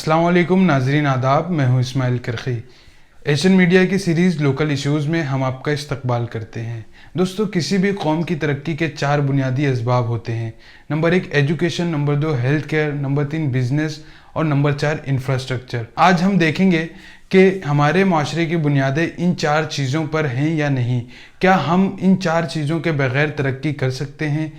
अस्सलाम वालेकुम नाजरीन आदाब, मैं हूं इस्माइल करखी। एशियन मीडिया की सीरीज़ लोकल इश्यूज़ में हम आपका इस्तकबाल करते हैं। दोस्तों, किसी भी कौम की तरक्की के 4 बुनियादी असबाब होते हैं। Number 1 education, number 2 health care, number 3 business और नंबर 4 इंफ्रास्ट्रक्चर। आज हम देखेंगे कि हमारे माशरे की बुनियादें इन 4 चीज़ों पर हैं या नहीं। क्या हम इन 4 चीज़ों के बगैर तरक्की कर सकते हैं?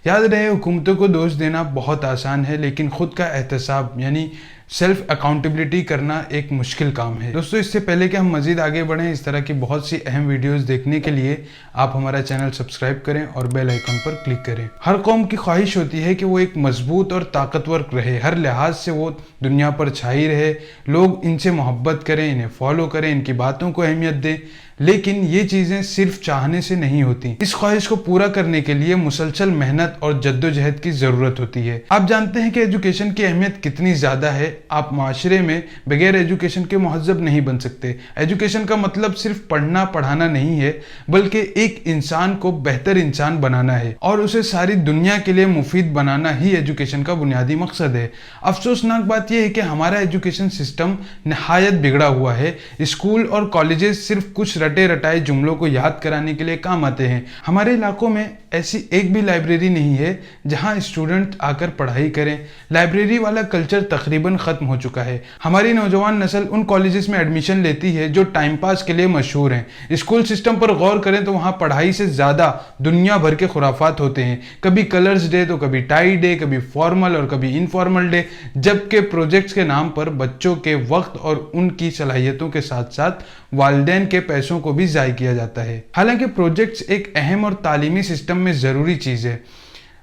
याद रहे, हुकूमतों को दोष देना बहुत आसान है, लेकिन खुद का एहतसाब यानी सेल्फ अकाउंटेबिलिटी करना एक मुश्किल काम है। दोस्तों, इससे पहले कि हम मज़ीद आगे बढ़ें, इस तरह की बहुत सी अहम वीडियोस देखने के लिए आप हमारा चैनल सब्सक्राइब करें और बेल आइकन पर क्लिक करें। हर कौम की ख्वाहिश होती है कि वो एक मजबूत और ताकतवर रहे, हर लिहाज से वो दुनिया पर छाई रहे, लोग इनसे मोहब्बत करें, इन्हें फॉलो करें, इनकी बातों को अहमियत दें। लेकिन ये चीज़ें सिर्फ चाहने से नहीं होती। इस ख्वाहिश को पूरा करने के लिए मुसलसल मेहनत और जद्दोजहद की ज़रूरत होती है। आप जानते हैं कि एजुकेशन की अहमियत कितनी ज़्यादा है। आप माशरे में बगैर एजुकेशन के मुहज़्ज़ब नहीं बन सकते। एजुकेशन का मतलब सिर्फ पढ़ना पढ़ाना नहीं है, बल्कि एक इंसान को बेहतर इंसान बनाना है और उसे सारी दुनिया के लिए मुफीद बनाना ही एजुकेशन का बुनियादी मकसद है। अफसोसनाक बात यह है कि हमारा एजुकेशन सिस्टम नहायत बिगड़ा हुआ है। स्कूल और कॉलेजेस सिर्फ कुछ रटे रटाए जुमलों को याद कराने के लिए काम आते हैं। हमारे इलाकों में ऐसी एक भी लाइब्रेरी नहीं है जहां स्टूडेंट आकर पढ़ाई करें। लाइब्रेरी वाला कल्चर तकरीबन खत्म हो चुका है। हमारी नौजवान नस्ल उन कॉलेजेस में एडमिशन लेती है जो टाइम पास के लिए मशहूर हैं। स्कूल सिस्टम पर गौर करें तो वहां पढ़ाई से ज्यादा दुनिया भर के खुराफात होते हैं। कभी कलर्स डे तो कभी टाई डे, कभी फॉर्मल और कभी इनफॉर्मल डे, जबकि प्रोजेक्ट्स के नाम पर बच्चों के वक्त और उनकी सलाहियतों के साथ साथ वालिदैन के पैसों को भी ज़ाय किया जाता है। हालांकि प्रोजेक्ट्स एक अहम और तालीमी सिस्टम में ज़रूरी चीज़ है,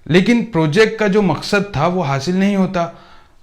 लेकिन प्रोजेक्ट का जो मकसद था वो हासिल नहीं होता।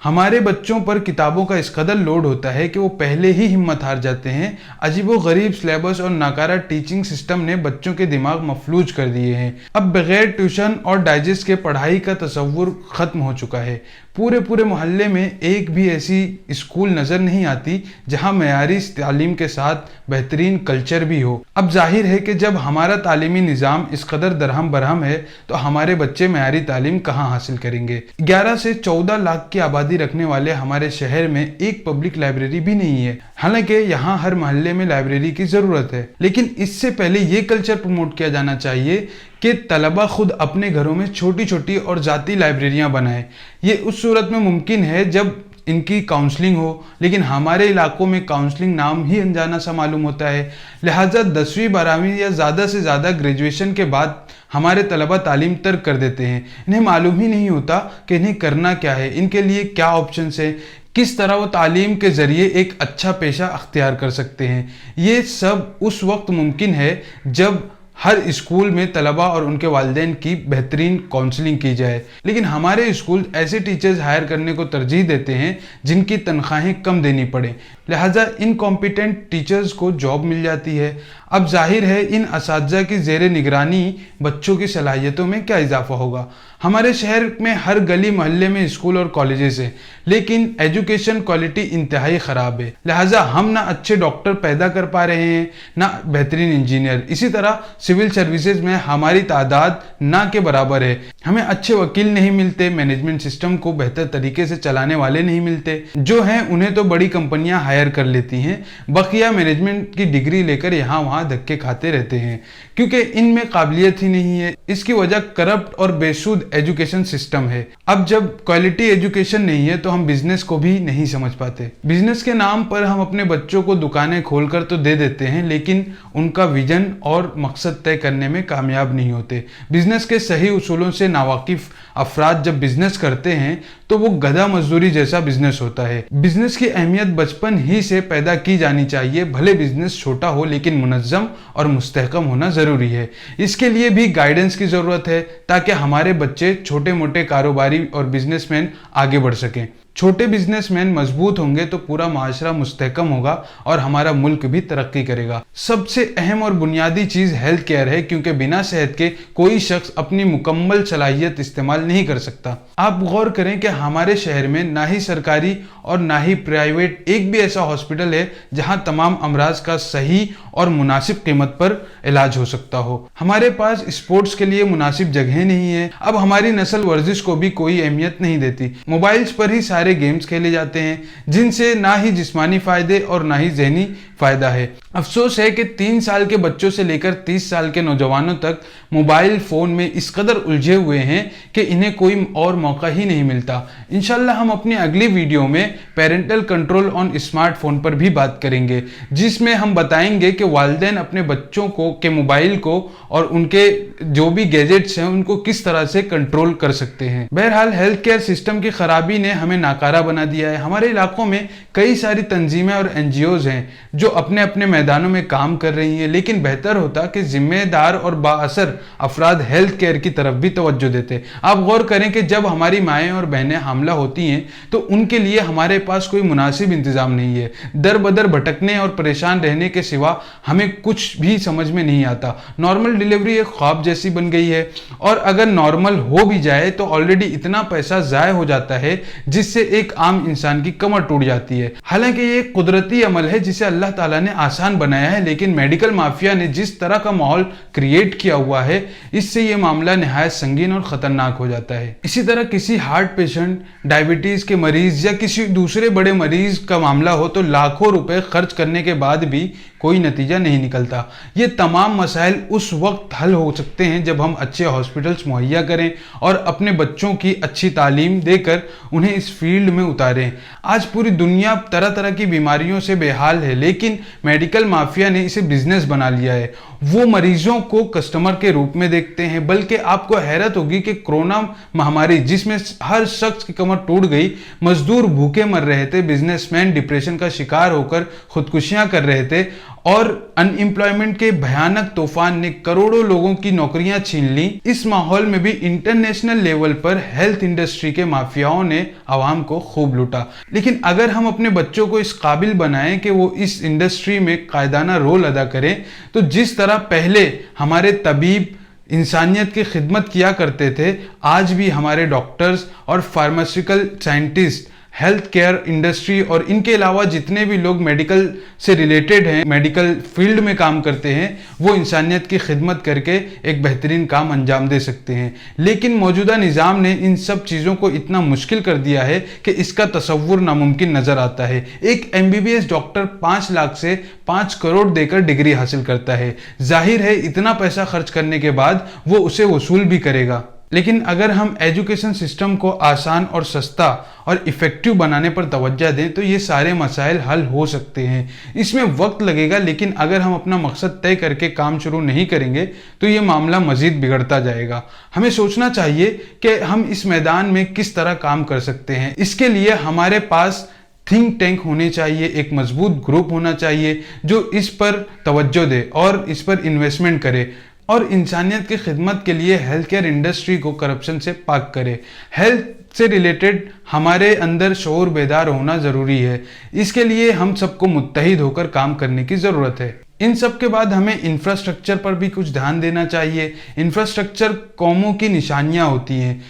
हमारे बच्चों पर किताबों का इस कदर लोड होता है कि वो पहले ही हिम्मत हार जाते हैं। अजीबोगरीब सिलेबस और नाकारा टीचिंग सिस्टम ने बच्चों के दिमाग मफलूज कर दिए हैं। अब बगैर ट्यूशन और डाइजेस्ट के पढ़ाई का तसव्वुर खत्म हो चुका है। पूरे मोहल्ले में एक भी ऐसी स्कूल नज़र नहीं आती जहां मयारी तालीम के साथ बेहतरीन कल्चर भी हो। अब जाहिर है कि जब हमारा तालीमी निज़ाम इस कदर दरहम बरहम है तो हमारे बच्चे मयारी तालीम कहाँ हासिल करेंगे। 11 से 14 लाख की आबादी रखने वाले हमारे शहर में एक पब्लिक लाइब्रेरी भी नहीं है। हालांकि यहाँ हर मोहल्ले में लाइब्रेरी की ज़रूरत है, लेकिन इससे पहले ये कल्चर प्रमोट किया जाना चाहिए कि तलबा खुद अपने घरों में छोटी छोटी और ज़ाती लाइब्रेरियाँ बनाएं। ये उस सूरत में मुमकिन है जब इनकी काउंसलिंग हो, लेकिन हमारे इलाकों में काउंसलिंग नाम ही अनजाना सा मालूम होता है। लिहाजा 10वीं 12वीं या ज़्यादा से ज़्यादा ग्रेजुएशन के बाद हमारे तलबा तालीम तर्क कर देते हैं। इन्हें मालूम ही नहीं होता कि इन्हें करना क्या है, इनके लिए क्या ऑप्शंस है, किस तरह वो तालीम के ज़रिए एक अच्छा पेशा अख्तियार कर सकते हैं। ये सब उस वक्त मुमकिन है जब हर स्कूल में तलबा और उनके वालिदैन की बेहतरीन काउंसलिंग की जाए। लेकिन हमारे स्कूल ऐसे टीचर्स हायर करने को तरजीह देते हैं जिनकी तनख्वाहें कम देनी पड़े, लिहाजा इनकॉम्पिटेंट टीचर्स को जॉब मिल जाती है। अब जाहिर है इन असातिज़ा की ज़ेरे निगरानी बच्चों की सलाहियतों में क्या इजाफा होगा। हमारे शहर में हर गली मोहल्ले में स्कूल और कॉलेजेस हैं, लेकिन एजुकेशन क्वालिटी इंतहाई ख़राब है। लिहाजा हम ना अच्छे डॉक्टर पैदा कर पा रहे हैं, ना बेहतरीन इंजीनियर। इसी तरह सिविल सर्विसेज में हमारी तादाद ना के बराबर है। हमें अच्छे वकील नहीं मिलते, मैनेजमेंट सिस्टम को बेहतर तरीके से चलाने वाले नहीं मिलते। जो हैं उन्हें तो बड़ी कंपनियां हायर कर लेती हैं, बकिया मैनेजमेंट की डिग्री लेकर यहाँ वहाँ धक्के खाते रहते हैं क्योंकि इनमें काबिलियत ही नहीं है। इसकी वजह करप्ट और बेसूद एजुकेशन सिस्टम है। अब जब क्वालिटी एजुकेशन नहीं है तो हम बिजनेस को भी नहीं समझ पाते। बिजनेस के नाम पर हम अपने बच्चों को दुकानें खोलकर तो दे देते हैं, लेकिन उनका विजन और मकसद तय करने में कामयाब नहीं होते। बिजनेस के सही उसूलों से नावाकिफ अफराद जब बिजनेस करते हैं तो वो गधा मजदूरी जैसा बिजनेस होता है। बिजनेस की अहमियत बचपन ही से पैदा की जानी चाहिए। भले बिजनेस छोटा हो, लेकिन मुनज़्ज़म और मुस्तहकम होना ज़रूरी है। इसके लिए भी गाइडेंस की ज़रूरत है ताकि हमारे बच्चे छोटे मोटे कारोबारी और बिजनेसमैन आगे बढ़ सकें। छोटे बिजनेसमैन मजबूत होंगे तो पूरा माशरा मुस्तहकम होगा और हमारा मुल्क भी तरक्की करेगा। सबसे अहम और बुनियादी चीज़ हेल्थ केयर है, क्योंकि बिना सेहत के कोई शख्स अपनी मुकम्मल सलाहियत इस्तेमाल नहीं कर सकता। आप गौर करें कि हमारे शहर में ना ही सरकारी और ना ही प्राइवेट एक भी ऐसा हॉस्पिटल है जहां तमाम अमराज का सही और मुनासिब कीमत पर इलाज हो सकता हो। हमारे पास स्पोर्ट्स के लिए मुनासिब जगह नहीं है। अब हमारी नस्ल वर्जिश को भी कोई अहमियत नहीं देती। मोबाइल्स पर ही सारे गेम्स खेले जाते हैं जिनसे ना ही जिस्मानी फायदे और ना ही ज़हनी फायदा है। अफसोस है कि 3 साल के बच्चों से लेकर 30 साल के नौजवानों तक मोबाइल फोन में इस कदर उलझे हुए हैं कि इन्हें कोई और मौका ही नहीं मिलता। इंशाल्लाह हम अपनी अगली वीडियो में पेरेंटल कंट्रोल ऑन स्मार्टफोन पर भी बात करेंगे, जिसमें हम बताएंगे कि वालिदैन अपने बच्चों को के मोबाइल को और उनके जो भी गैजेट्स हैं उनको किस तरह से कंट्रोल कर सकते हैं। बहरहाल हेल्थ केयर सिस्टम की खराबी ने हमें नाकारा बना दिया है। हमारे इलाकों में कई सारी तंजीमें और एनजीओज हैं जो अपने अपने मैदानों में काम कर रही हैं, लेकिन बेहतर होता कि जिम्मेदार और बाअसर अफराद हेल्थ केयर की तरफ भी तवज्जो देते। आप गौर करें कि जब हमारी माएँ और बहनें हामला होती हैं तो उनके लिए हमारे पास कोई मुनासिब इंतजाम नहीं है। दर बदर भटकने और परेशान रहने के सिवा हमें कुछ भी समझ में नहीं आता। नॉर्मल डिलीवरी एक ख्वाब जैसी बन गई है और अगर नॉर्मल हो भी जाए तो ऑलरेडी इतना पैसा ज़ाय हो जाता है जिससे एक आम इंसान की कमर टूट जाती है। हालांकि ये एक कुदरती अमल है जिसे अल्लाह ताला ने आसान बनाया है, लेकिन मेडिकल माफिया ने जिस तरह का माहौल क्रिएट किया हुआ है इससे ये मामला निहायत संगीन और खतरनाक हो जाता है। इसी तरह किसी हार्ट पेशेंट, डायबिटीज के मरीज या किसी दूसरे बड़े मरीज का मामला हो तो लाखों रुपए खर्च करने के बाद भी कोई नतीजा नहीं निकलता। ये तमाम मसाइल उस वक्त हल हो सकते हैं जब हम अच्छे हॉस्पिटल्स मुहैया करें और अपने बच्चों की अच्छी तालीम देकर उन्हें इस फील्ड में उतारें। आज पूरी दुनिया तरह तरह की बीमारियों से बेहाल है, लेकिन मेडिकल माफिया ने इसे बिजनेस बना लिया है। वो मरीजों को कस्टमर के रूप में देखते हैं। बल्कि आपको हैरत होगी कि कोरोना महामारी जिसमें हर शख्स की कमर टूट गई, मजदूर भूखे मर रहे थे, बिजनेसमैन डिप्रेशन का शिकार होकर खुदकुशियां कर रहे थे और अनएम्प्लॉयमेंट के भयानक तूफान ने करोड़ों लोगों की नौकरियां छीन ली। इस माहौल में भी इंटरनेशनल लेवल पर हेल्थ इंडस्ट्री के माफियाओं ने आवाम को खूब लूटा। लेकिन अगर हम अपने बच्चों को इस काबिल बनाएं कि वो इस इंडस्ट्री में कायदाना रोल अदा करें, तो जिस तरह पहले हमारे तबीब इंसानियत की खिदमत किया करते थे, आज भी हमारे डॉक्टर्स और pharmaceutical scientist, health care industry और इनके अलावा जितने भी लोग मेडिकल से रिलेटेड हैं, मेडिकल फील्ड में काम करते हैं, वो इंसानियत की खिदमत करके एक बेहतरीन काम अंजाम दे सकते हैं। लेकिन मौजूदा निज़ाम ने इन सब चीज़ों को इतना मुश्किल कर दिया है कि इसका तसव्वुर नामुमकिन नज़र आता है। एक MBBS डॉक्टर 5 लाख से 5 करोड़ देकर डिग्री हासिल करता है। जाहिर है इतना पैसा खर्च करने के बाद वो उसे वसूल भी करेगा। लेकिन अगर हम एजुकेशन सिस्टम को आसान और सस्ता और इफ़ेक्टिव बनाने पर तवज्जो दें तो ये सारे मसाइल हल हो सकते हैं। इसमें वक्त लगेगा, लेकिन अगर हम अपना मकसद तय करके काम शुरू नहीं करेंगे तो ये मामला मज़ीद बिगड़ता जाएगा। हमें सोचना चाहिए कि हम इस मैदान में किस तरह काम कर सकते हैं। इसके लिए हमारे पास थिंक टैंक होने चाहिए, एक मजबूत ग्रुप होना चाहिए जो इस पर तवज्जो दे और इस पर इन्वेस्टमेंट करे और इंसानियत की खिदमत के लिए हेल्थ केयर इंडस्ट्री को करप्शन से पाक करे। हेल्थ से रिलेटेड हमारे अंदर शऊर बेदार होना ज़रूरी है। इसके लिए हम सबको मुत्तहिद होकर काम करने की ज़रूरत है। इन सब के बाद हमें इंफ्रास्ट्रक्चर पर भी कुछ ध्यान देना चाहिए। इंफ्रास्ट्रक्चर कौमों की निशानियाँ होती हैं।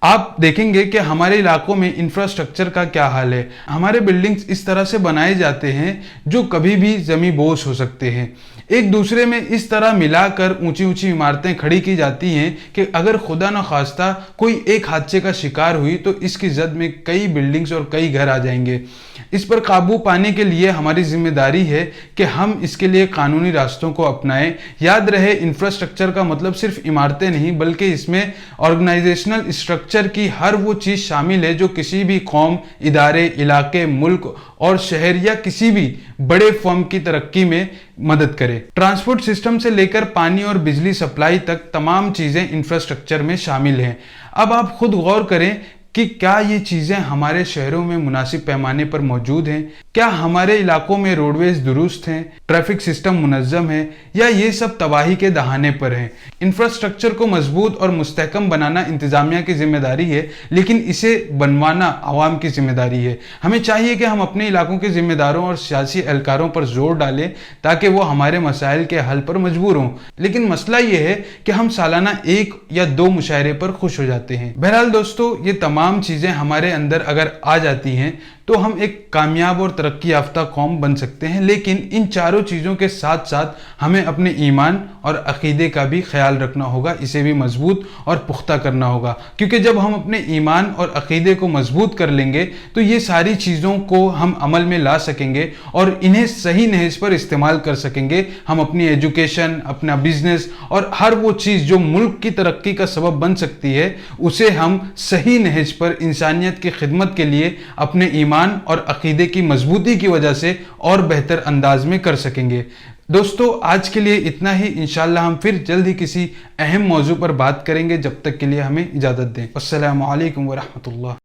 आप देखेंगे कि हमारे इलाकों में इंफ्रास्ट्रक्चर का क्या हाल है। हमारे बिल्डिंग्स इस तरह से बनाए जाते हैं जो कभी भी जमी बोझ हो सकते हैं। एक दूसरे में इस तरह मिलाकर ऊंची ऊंची इमारतें खड़ी की जाती हैं कि अगर खुदा न खास्ता कोई एक हादसे का शिकार हुई तो इसकी जद में कई बिल्डिंग्स और कई घर आ जाएंगे। इस पर काबू पाने के लिए हमारी जिम्मेदारी है कि हम इसके लिए कानूनी रास्तों को अपनाएं। याद रहे, इंफ्रास्ट्रक्चर का मतलब सिर्फ इमारतें नहीं बल्कि इसमें ऑर्गेनाइजेशनल स्ट्रक्चर की हर वो चीज़ शामिल है जो किसी भी कौम, इदारे, इलाके, मुल्क और शहर या किसी भी बड़े फर्म की तरक्की में मदद करे। ट्रांसपोर्ट सिस्टम से लेकर पानी और बिजली सप्लाई तक तमाम चीज़ें इंफ्रास्ट्रक्चर में शामिल हैं। अब आप खुद गौर करें कि क्या ये चीज़ें हमारे शहरों में मुनासिब पैमाने पर मौजूद हैं? क्या हमारे इलाकों में रोडवेज दुरुस्त हैं, ट्रैफिक सिस्टम मुनज़्ज़म है, या ये सब तबाही के दहाने पर हैं? इंफ्रास्ट्रक्चर को मजबूत और मुस्तहकम बनाना इंतजामिया की जिम्मेदारी है, लेकिन इसे बनवाना आवाम की जिम्मेदारी है। हमें चाहिए कि हम अपने इलाकों के जिम्मेदारों और सियासी एहलकारों पर जोर डालें ताकि वो हमारे मसाइल के हल पर मजबूर हों। लेकिन मसला ये है कि हम सालाना 1 या 2 मुशायरे पर खुश हो जाते हैं। बहरहाल दोस्तों, ये तमाम चीज़ें हमारे अंदर अगर आ जाती हैं तो हम एक कामयाब और तरक्की याफ्ता कौम बन सकते हैं। लेकिन इन चारों चीज़ों के साथ साथ हमें अपने ईमान और अकीदे का भी ख्याल रखना होगा, इसे भी मजबूत और पुख्ता करना होगा, क्योंकि जब हम अपने ईमान और अकीदे को मजबूत कर लेंगे तो ये सारी चीज़ों को हम अमल में ला सकेंगे और इन्हें सही नहज पर इस्तेमाल कर सकेंगे। हम अपनी एजुकेशन, अपना बिजनेस और हर वो चीज़ जो मुल्क की तरक्की का सबब बन सकती है, उसे हम सही नहज पर इंसानियत की खिदमत के लिए अपने ईमान और अकीदे की मजबूती की वजह से और बेहतर अंदाज में कर सकेंगे। दोस्तों, आज के लिए इतना ही। इंशाअल्लाह हम फिर जल्द ही किसी अहम मौजू पर बात करेंगे। जब तक के लिए हमें इजाज़त दें। अस्सलामु अलैकुम व रहमतुल्लाह।